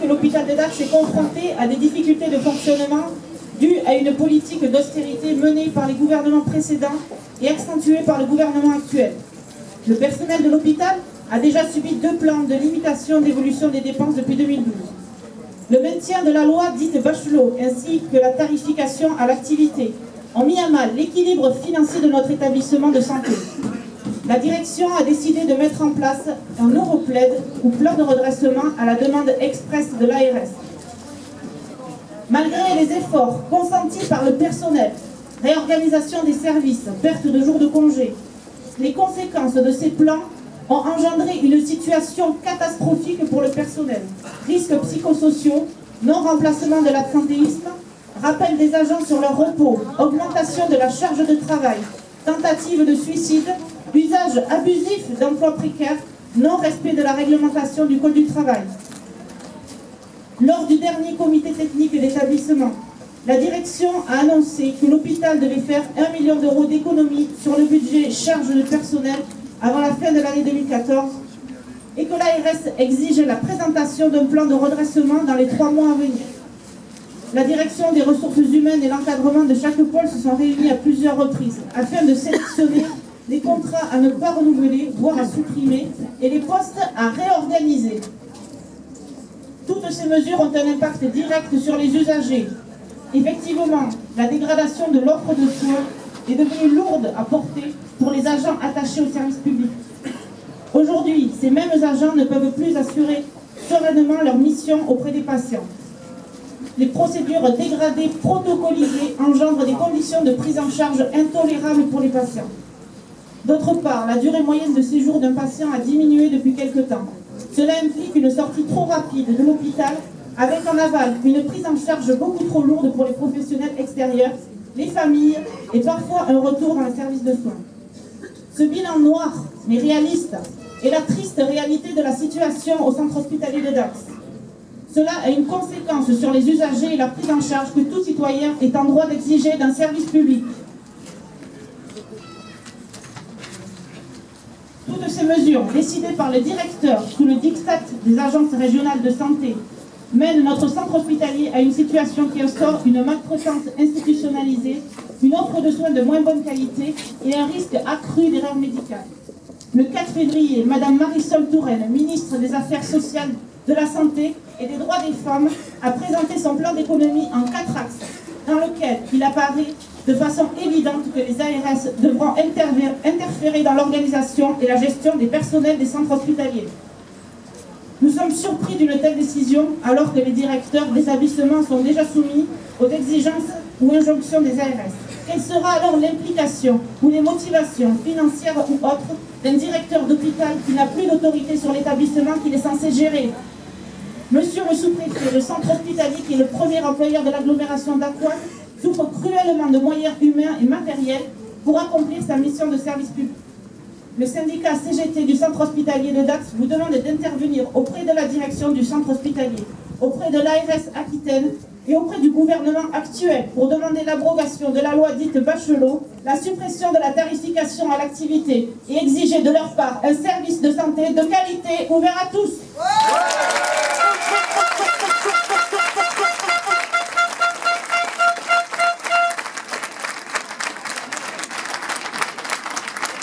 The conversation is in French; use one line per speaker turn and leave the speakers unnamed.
que l'hôpital de Dax est confronté à des difficultés de fonctionnement dues à une politique d'austérité menée par les gouvernements précédents et accentuée par le gouvernement actuel. Le personnel de l'hôpital a déjà subi 2 plans de limitation d'évolution des dépenses depuis 2012. Le maintien de la loi dite Bachelot ainsi que la tarification à l'activité ont mis à mal l'équilibre financier de notre établissement de santé. La direction a décidé de mettre en place un Europlaid ou plan de redressement à la demande express de l'ARS. Malgré les efforts consentis par le personnel, réorganisation des services, perte de jours de congé, les conséquences de ces plans ont engendré une situation catastrophique pour le personnel. Risques psychosociaux, non-remplacement de l'absentéisme, rappel des agents sur leur repos, augmentation de la charge de travail, tentative de suicide, usage abusif d'emplois précaires, non-respect de la réglementation du Code du travail. Lors du dernier comité technique d'établissement, la direction a annoncé que l'hôpital devait faire 1 million d'euros d'économies sur le budget charge de personnel avant la fin de l'année 2014 et que l'ARS exige la présentation d'un plan de redressement dans les 3 mois à venir. La direction des ressources humaines et l'encadrement de chaque pôle se sont réunis à plusieurs reprises afin de sélectionner les contrats à ne pas renouveler, voire à supprimer, et les postes à réorganiser. Toutes ces mesures ont un impact direct sur les usagers. Effectivement, la dégradation de l'offre de soins est devenue lourde à porter pour les agents attachés au service public. Aujourd'hui, ces mêmes agents ne peuvent plus assurer sereinement leur mission auprès des patients. Les procédures dégradées protocolisées engendrent des conditions de prise en charge intolérables pour les patients. D'autre part, la durée moyenne de séjour d'un patient a diminué depuis quelque temps. Cela implique une sortie trop rapide de l'hôpital, avec en aval une prise en charge beaucoup trop lourde pour les professionnels extérieurs, les familles et parfois un retour dans le service de soins. Ce bilan noir, mais réaliste, est la triste réalité de la situation au centre hospitalier de Dax. Cela a une conséquence sur les usagers et la prise en charge que tout citoyen est en droit d'exiger d'un service public. Toutes ces mesures, décidées par le directeur sous le diktat des agences régionales de santé, mènent notre centre hospitalier à une situation qui instaure une maltraitance institutionnalisée, une offre de soins de moins bonne qualité et un risque accru d'erreurs médicales. Le 4 février, Mme Marisol Touraine, ministre des Affaires sociales, de la Santé et des droits des femmes, a présenté son plan d'économie en 4 axes, dans lequel il apparaît de façon évidente que les ARS devront interférer dans l'organisation et la gestion des personnels des centres hospitaliers. Nous sommes surpris d'une telle décision alors que les directeurs d'établissements sont déjà soumis aux exigences ou injonctions des ARS. Quelle sera alors l'implication ou les motivations financières ou autres d'un directeur d'hôpital qui n'a plus d'autorité sur l'établissement qu'il est censé gérer? Monsieur le sous-préfet, le centre hospitalier, qui est le premier employeur de l'agglomération d'Aquoise, souffre cruellement de moyens humains et matériels pour accomplir sa mission de service public. Le syndicat CGT du centre hospitalier de Dax vous demande d'intervenir auprès de la direction du centre hospitalier, auprès de l'ARS Aquitaine et auprès du gouvernement actuel pour demander l'abrogation de la loi dite Bachelot, la suppression de la tarification à l'activité et exiger de leur part un service de santé de qualité ouvert à tous.